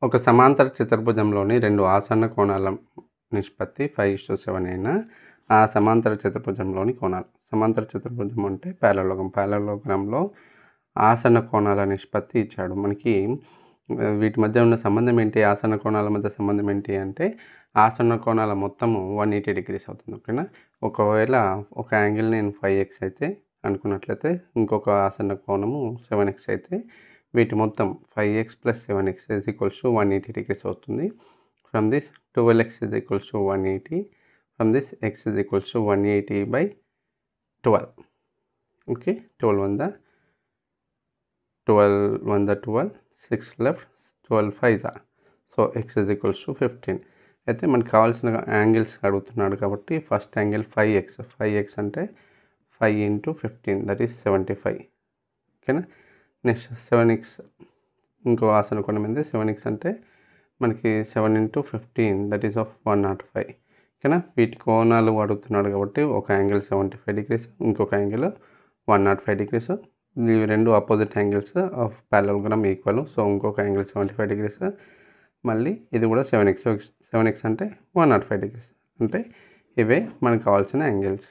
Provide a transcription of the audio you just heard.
ఒక సమాంతర చతుర్భుజంలోని రెండు ఆసన్న కోణాల నిష్పత్తి 5:7 అయినా ఆ సమాంతర చతుర్భుజంలోని కోణాలు. సమాంతర చతుర్భుజం అంటే పారలలోగం. పారలలోగంలో ఆసన్న కోణాల నిష్పత్తి ఇచ్చాడు. మనకి వీటి మధ్య ఉన్న సంబంధం ఏంటి? ఆసన్న కోణాల మధ్య సంబంధం ఏంటి అంటే ఆసన్న కోణాల మొత్తము 180 డిగ్రీస్ అవుతుంది. ఓకేనా? ఒకవేళ ఒక యాంగిల్ నేను 5x అయితే అనుకున్నట్లయితే ఇంకొక ఆసన్న కోణము 7x అయితే వీటి మొత్తం 5x + 7x = 180 degrees అవుతుంది. From this 12x = 180. From this x = 180/12. Okay, 12 1 12, 6 left, 12 5. So x = 15. అయితే మనకు కావాల్సిన యాంగిల్స్ అడుగుతున్నాడు కాబట్టి ఫస్ట్ యాంగిల్ 5x. 5x అంటే 5 × 15 దట్ ఈస్ 75. ఓకేనా? నెక్స్ట్ 7x ఇంకో ఆసన కోణం ఏంది? 7x అంటే మనకి 7 × 15 దట్ ఈస్ ఆఫ్ 105. ఓకేనా? వీటి కోణాలు అడుగుతున్నాడు కాబట్టి ఒక యాంగిల్ 75 degrees, ఇంకొక యాంగిల్ 105 degrees. ఇవి రెండు opposite angles of parallelogram equal. So ఇంకొక యాంగిల్ 75 degrees, మళ్ళీ ఇది కూడా 7x అంటే 105 degrees. అంటే ఇవే మనకు కావాల్సిన యాంగిల్స్.